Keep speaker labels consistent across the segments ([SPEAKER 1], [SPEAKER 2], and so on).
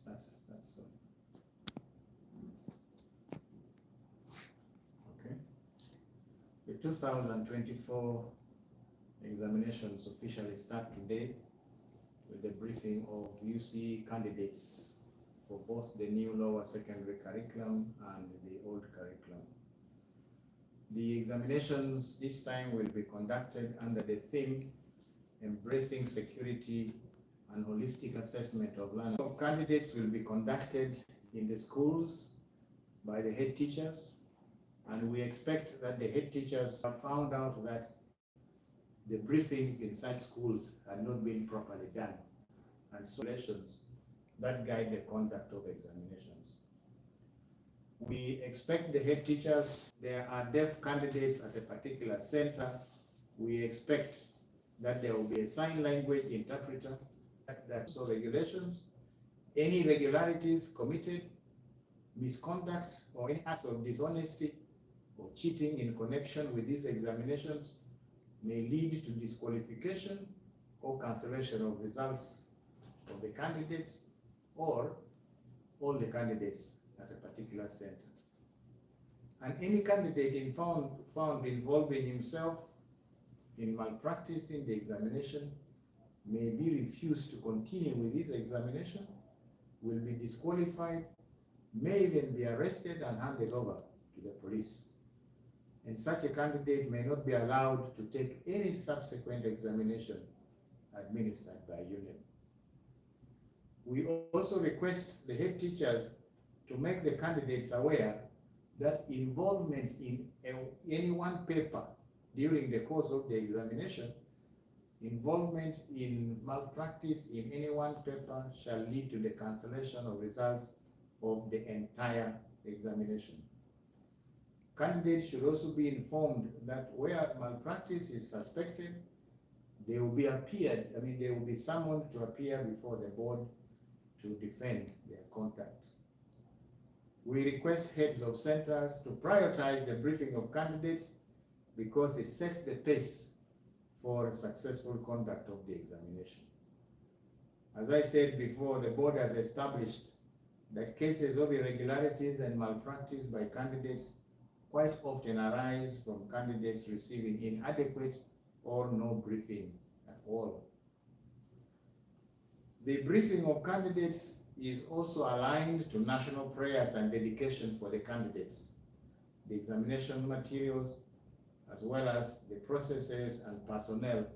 [SPEAKER 1] That's okay. The 2024 examinations officially start today with the briefing of UC candidates for both the new lower secondary curriculum and the old curriculum. The examinations this time will be conducted under the theme Embracing Security and Holistic Assessment of Learning. Candidates will be conducted in the schools by the head teachers, and we expect that the head teachers have found out that the briefings in such schools had not been properly done, and so regulations that guide the conduct of examinations. We expect the head teachers, there are deaf candidates at a particular center, we expect that there will be a sign language interpreter, so regulations, any irregularities committed, misconduct, or any acts of dishonesty or cheating in connection with these examinations may lead to disqualification or cancellation of results of the candidate or all the candidates at a particular center. And any candidate found involving himself in malpractice in the examination may be refused to continue with his examination, will be disqualified, may even be arrested and handed over to the police. And such a candidate may not be allowed to take any subsequent examination administered by union. We also request the head teachers to make the candidates aware that involvement in any one paper during the course of the examination, involvement in malpractice in any one paper shall lead to the cancellation of results of the entire examination. Candidates should also be informed that where malpractice is suspected, they will be summoned to appear before the board to defend their conduct. We request heads of centers to prioritize the briefing of candidates because it sets the pace for successful conduct of the examination. As I said before, the board has established that cases of irregularities and malpractice by candidates quite often arise from candidates receiving inadequate or no briefing at all. The briefing of candidates is also aligned to national prayers and dedication for the candidates, the examination materials, as well as the processes and personnel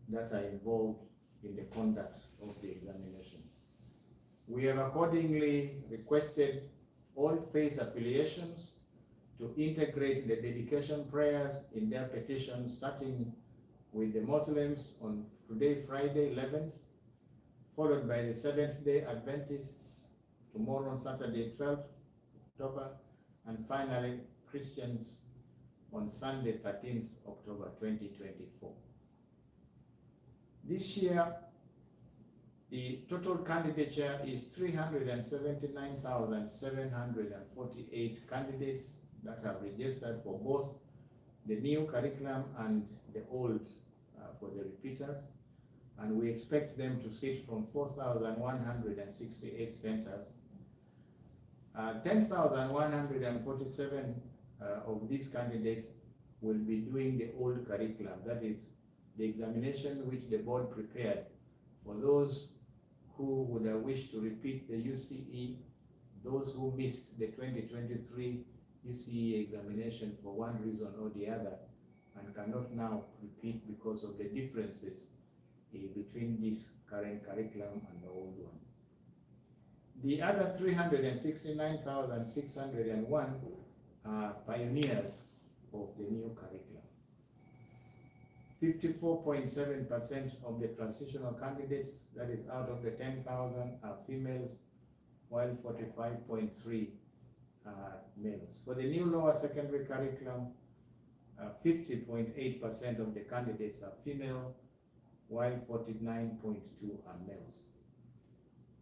[SPEAKER 1] that are involved in the conduct of the examination. We have accordingly requested all faith affiliations to integrate the dedication prayers in their petitions, starting with the Muslims on today, Friday 11th, followed by the Seventh-day Adventists tomorrow on Saturday 12th October, and finally Christians on Sunday 13th October 2024. This year, the total candidature is 379,748 candidates that have registered for both the new curriculum and the old for the repeaters, and we expect them to sit from 4,168 centers. 10,147 of these candidates will be doing the old curriculum, that is the examination which the board prepared for those who would have wished to repeat the UCE, those who missed the 2023 UCE examination for one reason or the other and cannot now repeat because of the differences between this current curriculum and the old one. The other 369,601 are pioneers of the new curriculum. 54.7% of the transitional candidates, that is out of the 10,000, are females, while 45.3 are males. For the new lower secondary curriculum, 50.8% of the candidates are female, while 49.2 are males.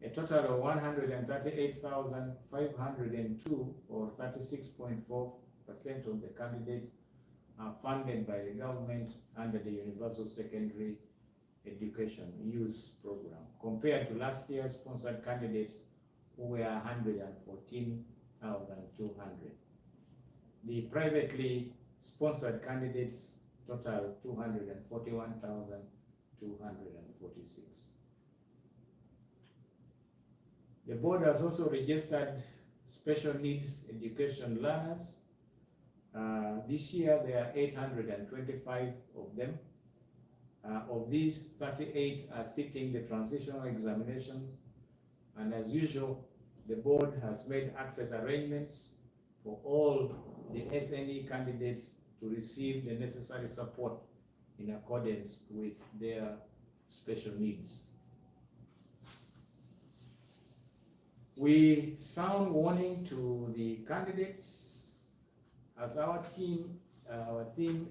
[SPEAKER 1] A total of 138,502, or 36.4% of the candidates, are funded by the government under the Universal Secondary Education Youth Program. Compared to last year's sponsored candidates were 114,200. The privately sponsored candidates total 241,246. The board has also registered special needs education learners. This year there are 825 of them. Of these, 38 are sitting the transitional examinations, and as usual, the board has made access arrangements for all the SNE candidates to receive the necessary support in accordance with their special needs. We sound warning to the candidates as our theme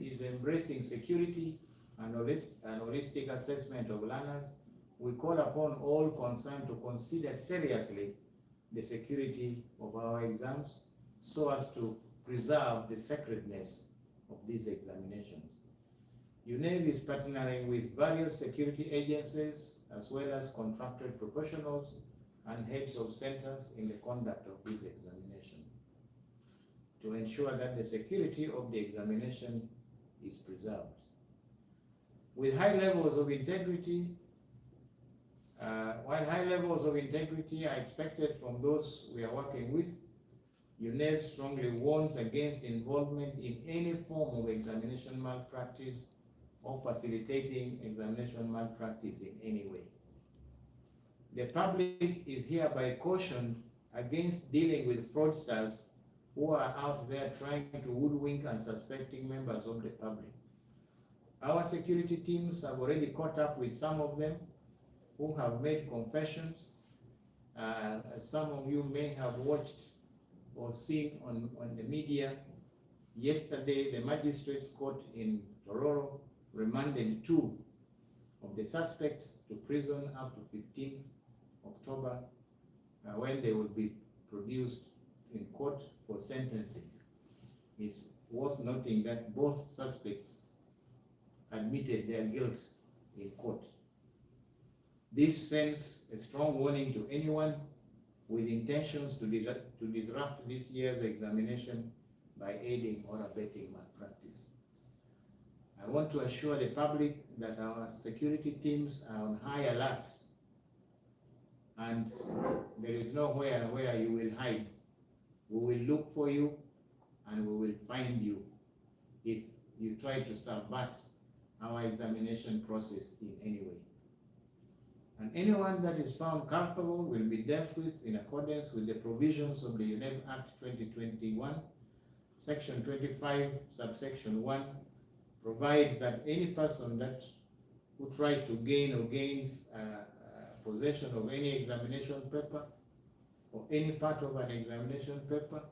[SPEAKER 1] is embracing security and holistic assessment of learners. We call upon all concerned to consider seriously the security of our exams so as to preserve the sacredness of these examinations. UNEV is partnering with various security agencies as well as contracted professionals and heads of centers in the conduct of this examination to ensure that the security of the examination is preserved. With high levels of integrity, while high levels of integrity are expected from those we are working with, UNEV strongly warns against involvement in any form of examination malpractice or facilitating examination malpractice in any way. The public is hereby cautioned against dealing with fraudsters who are out there trying to hoodwink unsuspecting members of the public. Our security teams have already caught up with some of them who have made confessions. Some of you may have watched or seen on the media. Yesterday, the magistrates court in Tororo remanded 2 of the suspects to prison up to 15th October, when they will be produced in court for sentencing. It's worth noting that both suspects admitted their guilt in court. This sends a strong warning to anyone with intentions to disrupt this year's examination by aiding or abetting malpractice. I want to assure the public that our security teams are on high alert, and there is nowhere where you will hide. We will look for you and we will find you if you try to subvert our examination process in any way. And anyone that is found culpable will be dealt with in accordance with the provisions of the UNEV Act 2021. Section 25, subsection 1 provides that any person who tries to gain or gains possession of any examination paper or any part of an examination paper,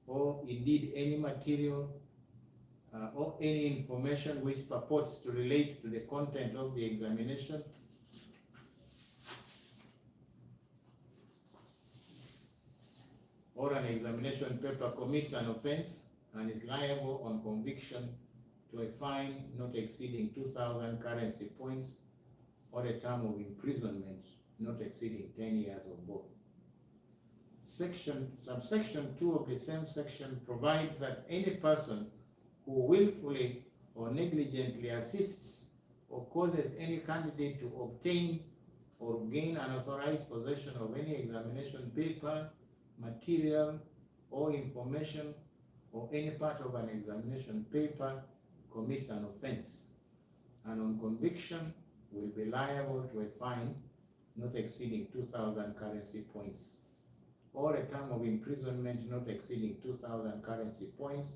[SPEAKER 1] or indeed any material or any information which purports to relate to the content of the examination, or an examination paper, commits an offense and is liable on conviction to a fine not exceeding 2,000 currency points or a term of imprisonment not exceeding 10 years or both. Subsection 2 of the same section provides that any person who willfully or negligently assists or causes any candidate to obtain or gain unauthorized possession of any examination paper, material, or information, or any part of an examination paper commits an offense, and on conviction will be liable to a fine not exceeding 2,000 currency points, or a term of imprisonment not exceeding 2,000 currency points,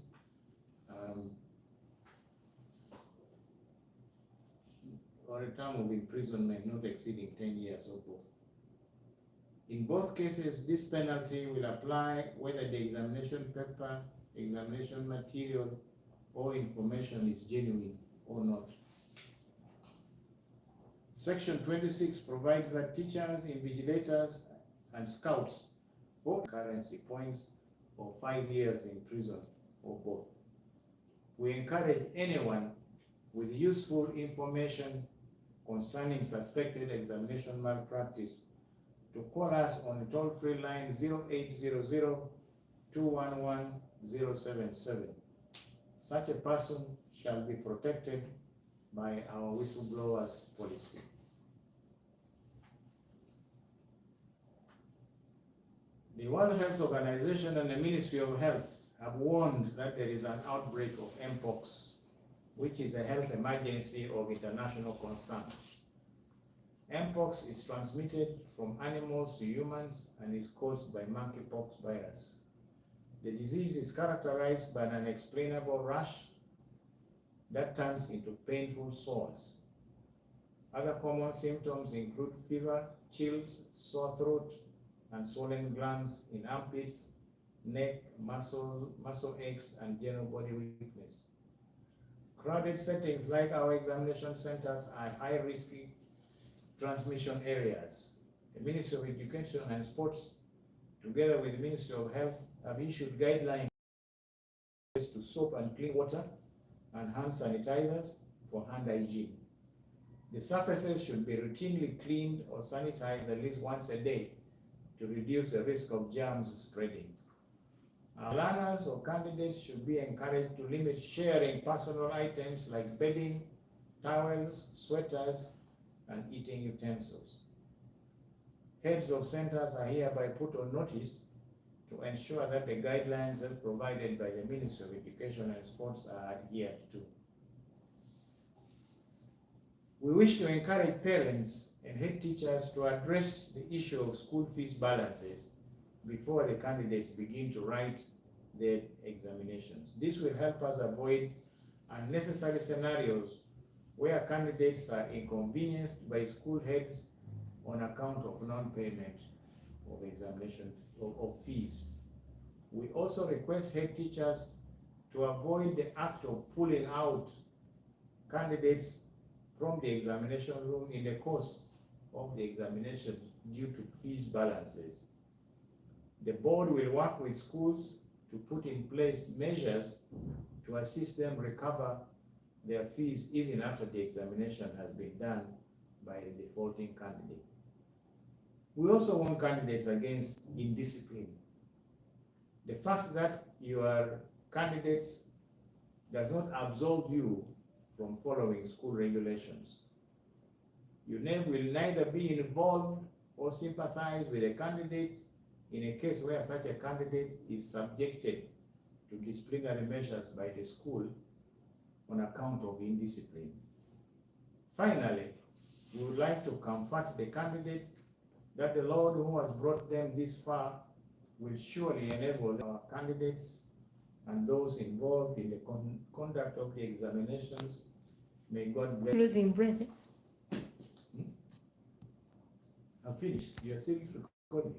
[SPEAKER 1] or a term of imprisonment not exceeding 10 years or both. In both cases, this penalty will apply whether the examination paper, examination material, or information is genuine or not. Section 26 provides that teachers, invigilators, and scouts or currency points or 5 years in prison or both. We encourage anyone with useful information concerning suspected examination malpractice to call us on the toll-free line 0800-211-077. Such a person shall be protected by our whistleblowers policy. The World Health Organization and the Ministry of Health have warned that there is an outbreak of Mpox, which is a health emergency of international concern. Mpox is transmitted from animals to humans and is caused by monkeypox virus. The disease is characterized by an unexplainable rash that turns into painful sores. Other common symptoms include fever, chills, sore throat, and swollen glands in armpits, neck, muscle aches, and general body weakness. Crowded settings like our examination centers are high-risk transmission areas. The Ministry of Education and Sports, together with the Ministry of Health, have issued guidelines to soap and clean water and hand sanitizers for hand hygiene. The surfaces should be routinely cleaned or sanitized at least once a day to reduce the risk of germs spreading. Our learners or candidates should be encouraged to limit sharing personal items like bedding, towels, sweaters, and eating utensils. Heads of centers are hereby put on notice to ensure that the guidelines as provided by the Ministry of Education and Sports are adhered to. We wish to encourage parents and head teachers to address the issue of school fees balances before the candidates begin to write their examinations. This will help us avoid unnecessary scenarios where candidates are inconvenienced by school heads on account of non-payment of examination of fees. We also request head teachers to avoid the act of pulling out candidates from the examination room in the course of the examination due to fees balances. The board will work with schools to put in place measures to assist them recover their fees even after the examination has been done by the defaulting candidate. We also warn candidates against indiscipline. The fact that your candidates does not absolve you from following school regulations. Your name will neither be involved or sympathize with a candidate in a case where such a candidate is subjected to disciplinary measures by the school on account of indiscipline. Finally, we would like to comfort the candidates that the Lord who has brought them this far will surely enable our candidates and those involved in the conduct of the examinations. May God bless.
[SPEAKER 2] Losing breath.
[SPEAKER 1] I'm finished. You're still recording.